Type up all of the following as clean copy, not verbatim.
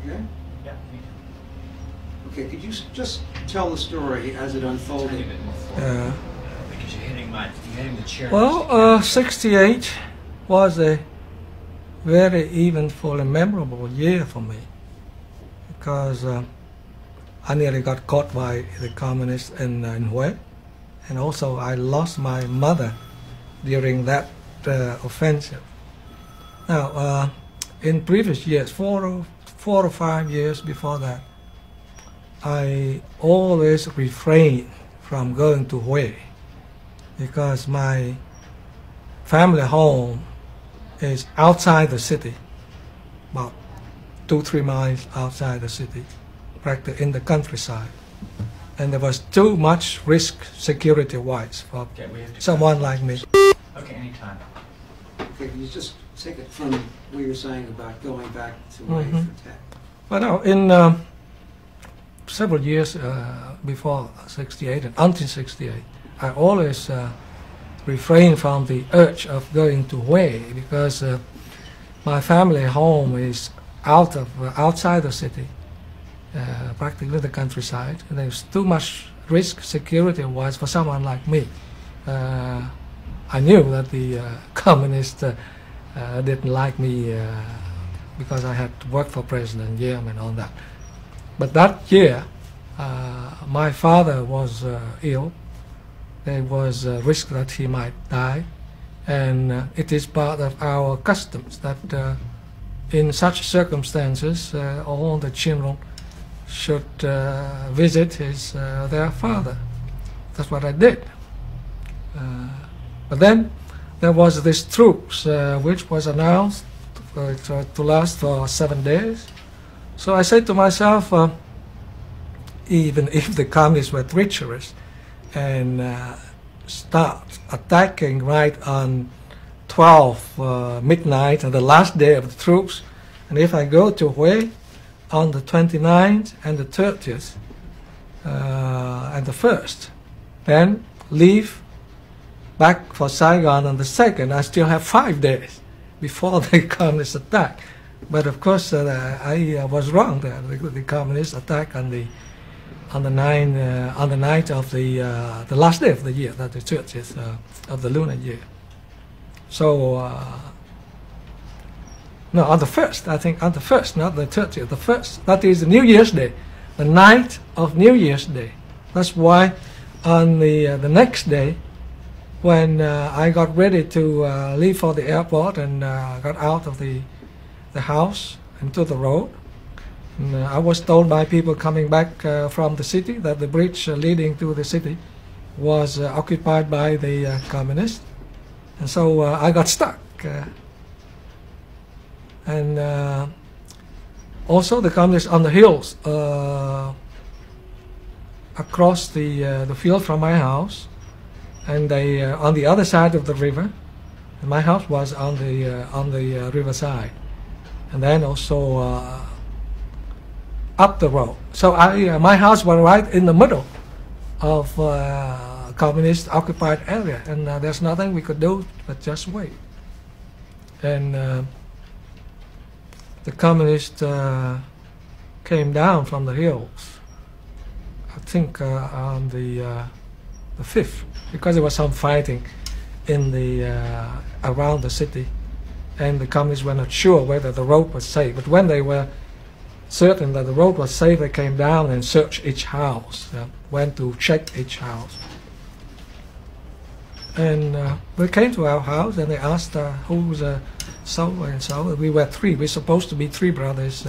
Okay? Yeah. Okay, could you just tell the story as it unfolded? Because you're hitting the chair. Well, 68 was a very eventful and memorable year for me because I nearly got caught by the communists in Hue, and also I lost my mother during that offensive. Now, in previous years, four or 5 years before that, I always refrained from going to Hue because my family home is outside the city, about 2-3 miles outside the city, practically in the countryside. And there was too much risk security-wise for someone like me. Okay, anytime. Okay, can you just take it from what you're saying about going back to Hue for tech? But no, in several years before 68 and until 68, I always refrained from the urge of going to Hue because my family home is outside the city, practically the countryside, and there's too much risk security-wise for someone like me. I knew that the communists didn't like me because I had worked for President Diem and all that. But that year, my father was ill. There was a risk that he might die, and it is part of our customs that in such circumstances all the children should visit their father. That's what I did. But then there was this truce which was announced to last for 7 days. So I said to myself, even if the communists were treacherous and start attacking right on 12 midnight and the last day of the truce, and if I go to Hue on the 29th and the 30th and the 1st, then leave back for Saigon on the 2nd, I still have 5 days before the communist attack. But of course, I was wrong there. The communists attacked on the night of the last day of the year, that the 30th of the lunar year. So no, on the 1st, I think on the 1st, not the 30th, the 1st. That is New Year's Day, the night of New Year's Day. That's why on the next day, when I got ready to leave for the airport and got out of the house and to the road, and, I was told by people coming back from the city that the bridge leading to the city was occupied by the communists, and so I got stuck. And also the communists on the hills across the field from my house, and they on the other side of the river. And my house was on the riverside, and then also up the road. So my house was right in the middle of communist occupied area, and there's nothing we could do but just wait. And the communists came down from the hills, I think on the 5th, because there was some fighting in around the city, and the communists were not sure whether the road was safe. But when they were certain that the road was safe, they came down and searched each house, went to check each house. And they came to our house and they asked who's so and so. We were 3. We're supposed to be 3 brothers.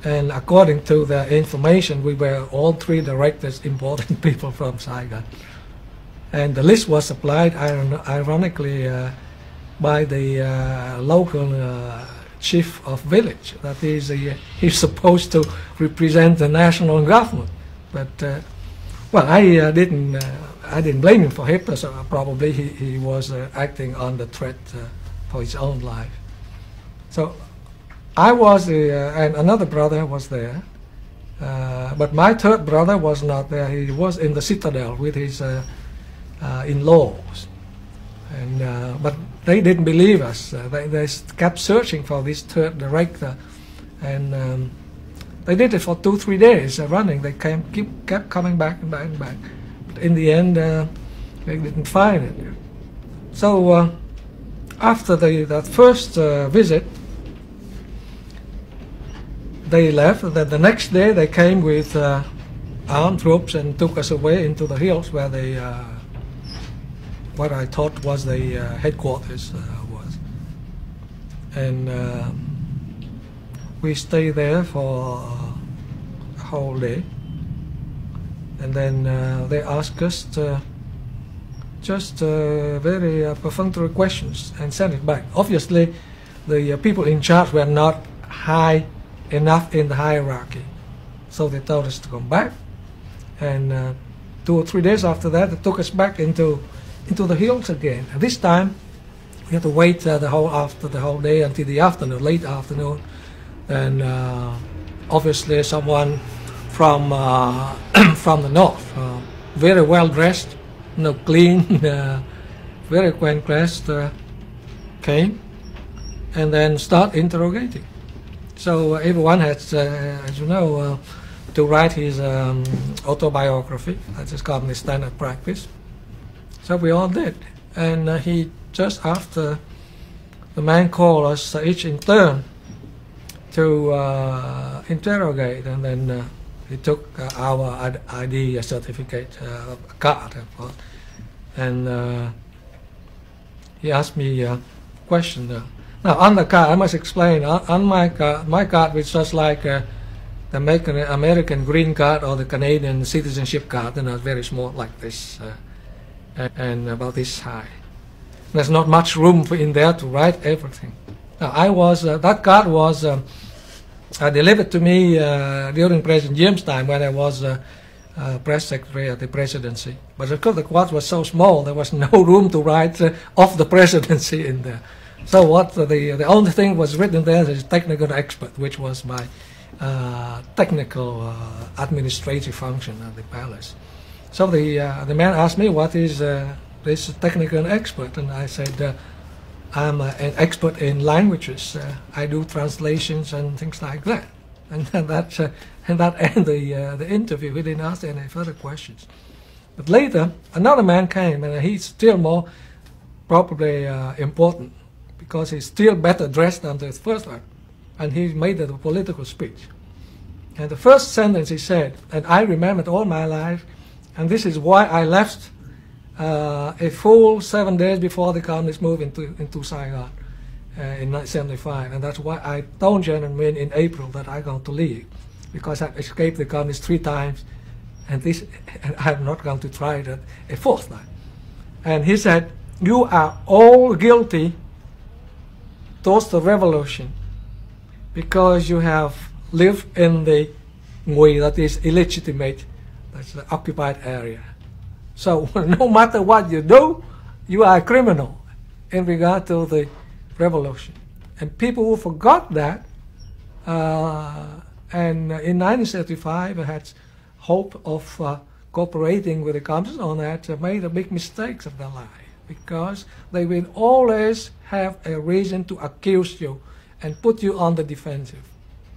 And according to the information, we were all 3 directors, important people from Saigon. And the list was supplied, ironically, by the local chief of village. That is, he's supposed to represent the national government. But well, I didn't blame him for Hitler. So probably he was acting on the threat for his own life. So I was, and another brother was there, but my 3rd brother was not there. He was in the citadel with his in-laws, and but they didn't believe us. They kept searching for this 3rd director, and They did it for 2-3 days running. They kept coming back and back and back. But in the end, they didn't find it. So after that first visit, they left. Then the next day they came with armed troops and took us away into the hills where they, what I thought was the headquarters was. And we stayed there for a whole day. And then they asked us to just very perfunctory questions and sent it back. Obviously, the people in charge were not high enough in the hierarchy, so they told us to come back. And 2 or 3 days after that, they took us back into the hills again. And this time, we had to wait the whole day until the afternoon, late afternoon. And obviously, someone from from the north, very well dressed, clean, very well dressed, came and then start interrogating. So everyone has, as you know, to write his autobiography. That's his company standard practice. So we all did. And he just after the man called us each in turn to interrogate, and then he took our ID certificate card, of course, and he asked me a question. Now on the card, I must explain. On my card, which was like the American green card or the Canadian citizenship card, and very small, like this, and about this high. There's not much room in there to write everything. Now I was that card was delivered to me during President Diem's time when I was press secretary at the presidency. But because the card was so small, there was no room to write of the presidency in there. So what the only thing was written there is technical expert, which was my technical administrative function at the palace. So the man asked me, what is this technical expert? And I said, I'm an expert in languages. I do translations and things like that. And that ended the interview. We didn't ask any further questions. But later, another man came, and he's still more probably important, because he's still better dressed than the first one. And he made a political speech. And the first sentence he said, and I remembered all my life, and this is why I left a full 7 days before the communists moved into Saigon in 1975. And that's why I told Jiang Zemin in April that I'm going to leave, because I escaped the communists 3 times, and I'm not going to try that a 4th time. And he said, you are all guilty towards the revolution because you have lived in the Ngui, that is illegitimate, that's the occupied area. So no matter what you do, you are a criminal in regard to the revolution. And people who forgot that, and in 1935 had hope of cooperating with the communists on that, made a big mistakes of their life, because they will always have a reason to accuse you and put you on the defensive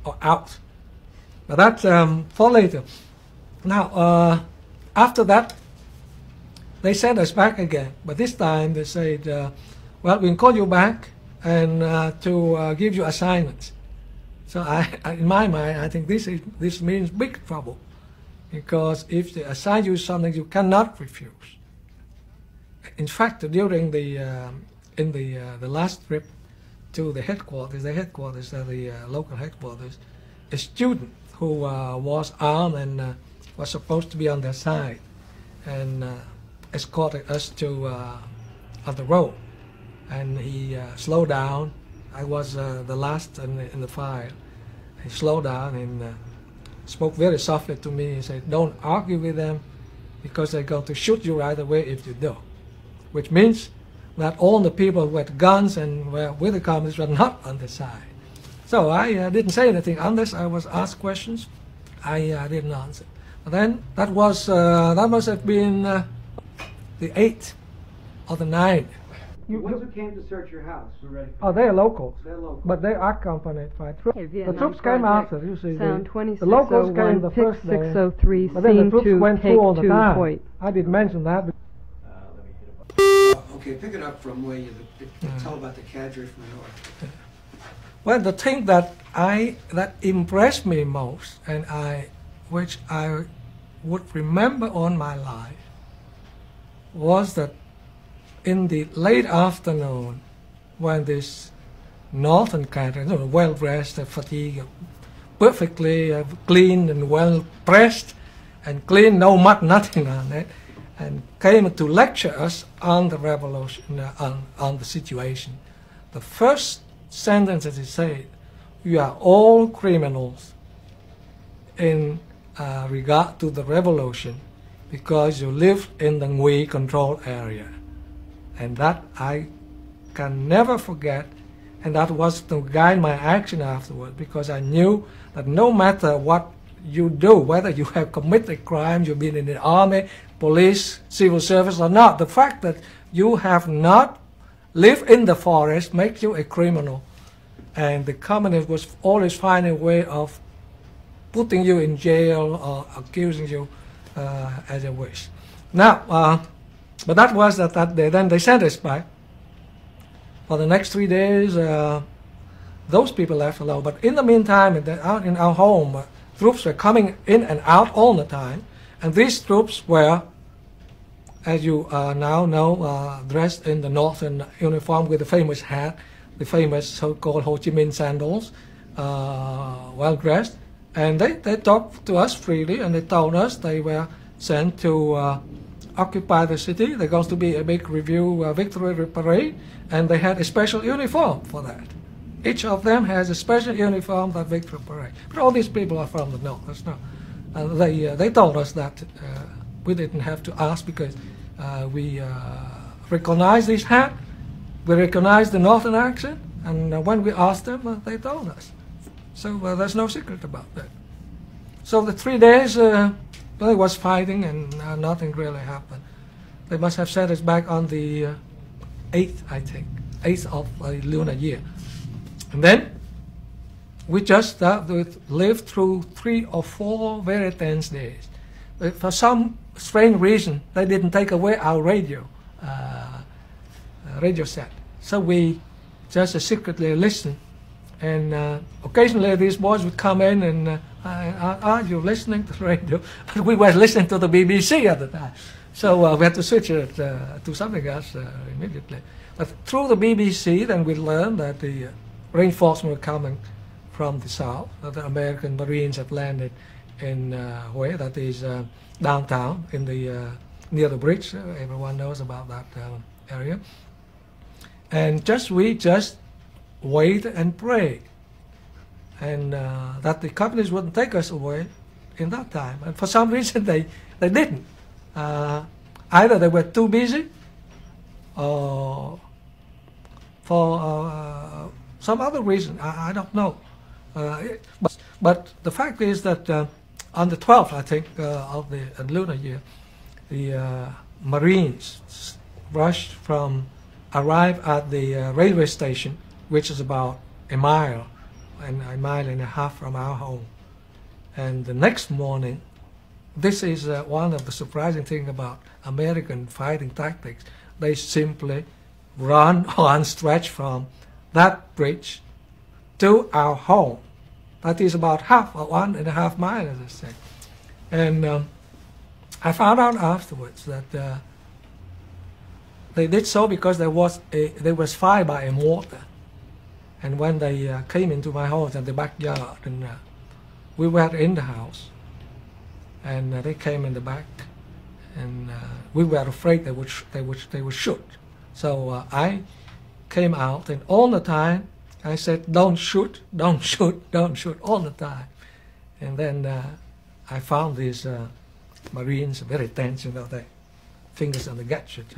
or out. But that's for later. Now, after that, they sent us back again. But this time they said, well, we'll call you back and to give you assignments. So in my mind, I think this means big trouble, because if they assign you something you cannot refuse. In fact, during the last trip to the headquarters, the local headquarters, a student who was armed and was supposed to be on their side, and escorted us to on the road, and he slowed down. I was the last in the file. He slowed down and spoke very softly to me. He said, "Don't argue with them, because they're going to shoot you right away if you do." Which means that all the people who had guns and were with the communists were not on the side. So I didn't say anything unless I was asked questions. I didn't answer. But then that must have been the 8th or the 9th. The ones who came to search your house. We're ready. Oh, they're locals, They're local. but they are accompanied by troops. Okay, The Vietnam troops came Project, after, you see. Sound The locals came 2601, the pick first day, 603, but then the scene troops 2, went take through all the 2, time. point. I didn't mention that. Let me hit a button. Okay, pick it up from where you tell about the cadre from the north. Well, the thing that impressed me most, and which I would remember all my life, was that in the late afternoon, when this northern cadre, well dressed, fatigued, perfectly clean and well pressed, and clean, no mud, nothing on it, and came to lecture us on the revolution, on the situation. The first sentence that he said, "You are all criminals in regard to the revolution because you live in the Nguyen control area." And that I can never forget, and that was to guide my action afterward, because I knew that no matter what you do, whether you have committed crime, you've been in the army, police, civil service or not, the fact that you have not lived in the forest makes you a criminal. And the communists was always finding a way of putting you in jail or accusing you as a wish. Now, but that was that day. Then they sent us back. For the next 3 days, those people left alone. But in the meantime, out in our home, troops were coming in and out all the time. And these troops were, as you now know, dressed in the northern uniform with the famous hat, the famous so-called Ho Chi Minh sandals, well dressed. And they talked to us freely, and they told us they were sent to occupy the city. There's going to be a big review, victory parade, and they had a special uniform for that. Each of them has a special uniform for victory parade. But all these people are from the north. That's not. They told us that we didn't have to ask, because we recognized this hat, we recognized the northern accent, and when we asked them, they told us. So there's no secret about that. So the 3 days, there was fighting, and nothing really happened. They must have sent us back on the 8th, I think, 8th of the lunar year. And then we just lived through 3 or 4 very tense days. For some strange reason, they didn't take away our radio set. So we just secretly listened. And occasionally these boys would come in and, are you listening to the radio? We were listening to the BBC at the time. So we had to switch it to something else immediately. But through the BBC, then we learned that the reinforcements were coming from the south. That the American Marines had landed in Hue, that is downtown, in the near the bridge. Everyone knows about that area. And we just wait and pray, and that the communists wouldn't take us away in that time. And for some reason they didn't. Either they were too busy, or for some other reason, I don't know. But the fact is that on the 12th, I think, of the lunar year, the Marines arrived at the railway station, which is about a mile and a half from our home. And the next morning, this is one of the surprising things about American fighting tactics. They simply run on stretch from that bridge to our home. That is about 1.5 miles, as I said. And I found out afterwards that they did so because there was fire by a mortar. And when they came into my house in the backyard, and we were in the house, and they came in the back, and we were afraid they would shoot. So I came out, and all the time I said, "Don't shoot, don't shoot, don't shoot," all the time. And then I found these Marines very tense, their fingers on the gadget,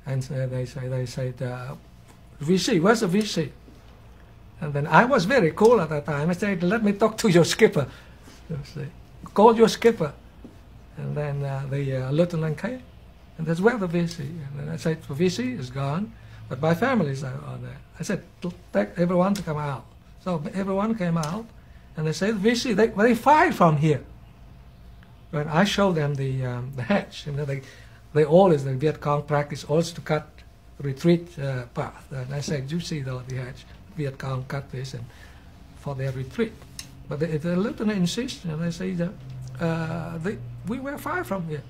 and they said, "VC, where's the VC?" And then I was very cool at that time. I said, "Let me talk to your skipper." Call your skipper. And then the lieutenant came, And that's where the VC. And then I said, the VC is gone, but my family is on there. I said, take everyone to come out. So everyone came out, and they said, the VC, they fired from here. When I showed them the hatch, you know, they always, the Viet Cong practice also to cut retreat path. And I said, you see the hatch, Viet Cong cut this and for their retreat. But the lieutenant insists, and they say that we were fired from here.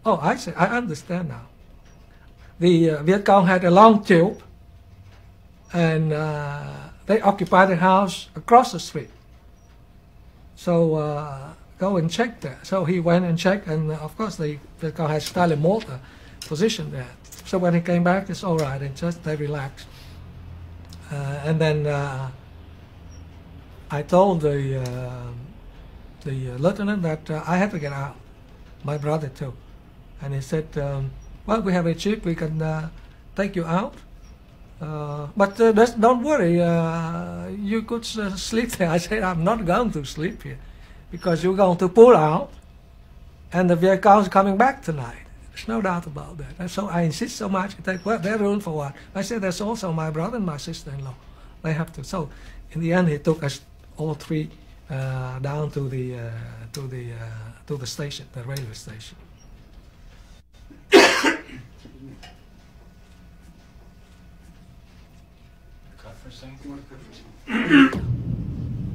Oh, I say, I understand now. The Viet Cong had a long tube, and they occupied a house across the street. So go and check there. So he went and checked, and of course the Viet Cong had Stalin mortar positioned there. So when he came back, it's all right, and just they relaxed. And then I told the lieutenant that I had to get out, my brother too. And he said, well, we have a jeep, we can take you out. But don't worry, you could sleep there. I said, I'm not going to sleep here because you're going to pull out and the Viet Cong is coming back tonight. There's no doubt about that. And so I insist so much. Well, they're ruined for what? I said, there's also my brother and my sister-in-law. They have to. So in the end, he took us all three down to the station, the railway station. Cut for a second. You want to cut for a second?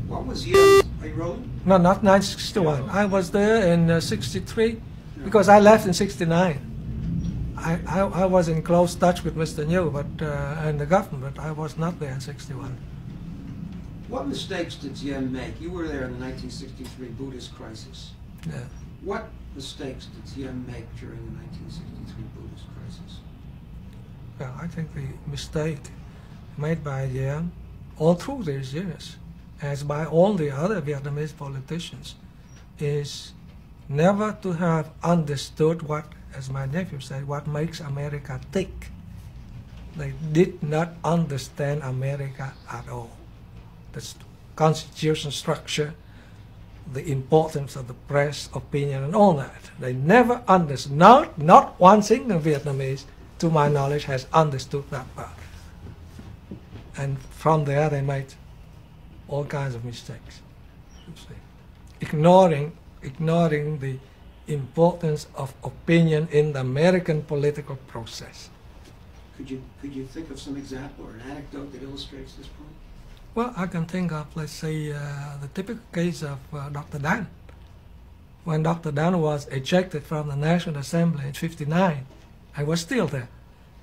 What was years? Are you rolling? No, not 1961. I was there in 63 because I left in 69. I was in close touch with Mr. New and the government. I was not there in 61. What mistakes did Diem make? You were there in the 1963 Buddhist crisis. Yeah. What mistakes did Diem make during the 1963 Buddhist crisis? Well, I think the mistake made by Diem all through these years, as by all the other Vietnamese politicians, is never to have understood what, as my nephew said, what makes America tick. They did not understand America at all. The constitution structure, the importance of the press, opinion, and all that. They never understood. Not one single Vietnamese, to my knowledge, has understood that part. And from there, they made all kinds of mistakes. You see. Ignoring the importance of opinion in the American political process. Could you think of some example or an anecdote that illustrates this point? Well, I can think of, let's say, the typical case of Dr. Dan. When Dr. Dan was ejected from the National Assembly in '59, I was still there.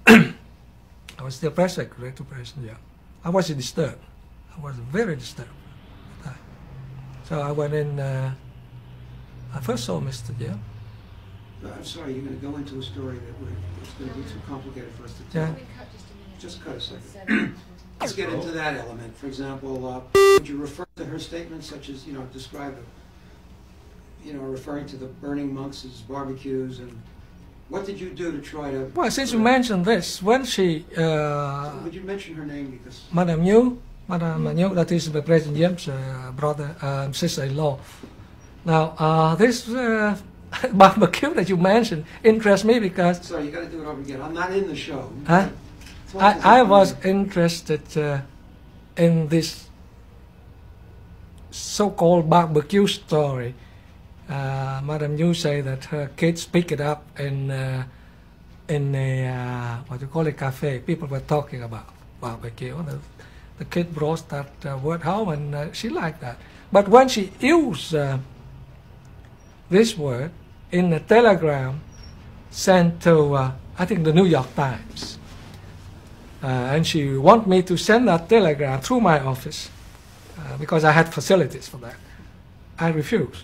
I was still press secretary to President Young. I was disturbed. I was very disturbed at the time. So I went in, I first saw Mr. Young. I'm sorry, you're going to go into a story it's going to be too complicated for us to tell. Yeah. Just cut a second. Let's get into that element. For example, would you refer to her statements such as, describe, referring to the burning monks' barbecues, and what did you do to try to... Well, since you mentioned this, when she... would you mention her name because... Madame New, that is the President Diem's brother, sister-in-law. Now, this barbecue that you mentioned interests me because... Sorry, you got to do it over again. I'm not in the show. Huh? I was interested in this so-called barbecue story. Madame New say that her kids pick it up in a what you call a cafe. People were talking about barbecue. The kid brought that word home, and she liked that. But when she used this word in a telegram sent to I think the New York Times. And she wanted me to send that telegram through my office because I had facilities for that. I refused.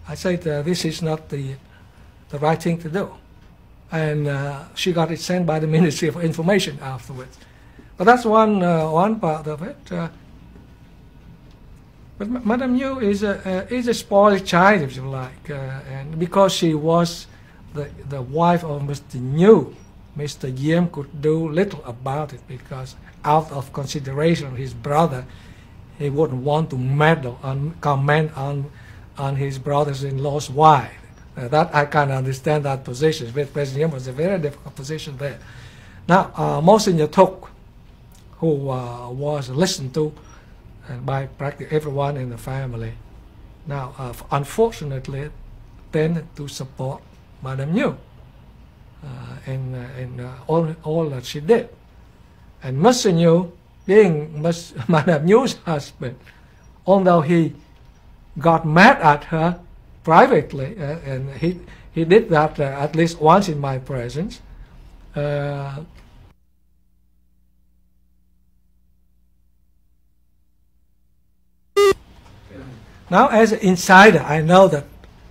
I said, this is not the right thing to do. And she got it sent by the Ministry of Information afterwards. But that's one part of it. But Madame New is a spoiled child, if you like. And because she was the wife of Mr. New, Mr. Diem could do little about it because out of consideration of his brother, he wouldn't want to meddle and comment on his brother-in-law's wife. That I can understand that position. With President Young was a very difficult position there. Now, Monsignor Thúc, who was listened to by practically everyone in the family, now unfortunately tended to support Madame Nhu in all that she did. And Mr. Nhu, being Madame Nhu's husband, although he got mad at her privately, and he did that at least once in my presence. Now, as an insider, I know that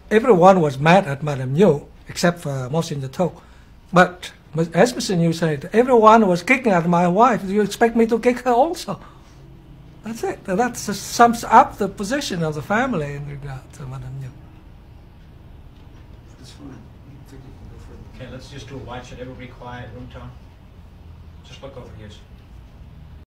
everyone was mad at Madame Nhu, except for Monsignor Thúc. But as Mr. Nhu said, everyone was kicking at my wife. Do you expect me to kick her also? That's it. That sums up the position of the family in regard to Madame Nhu. That's fine. I think you can go further. Okay, let's just do a watch it. Everybody quiet, room tone. Just look over here.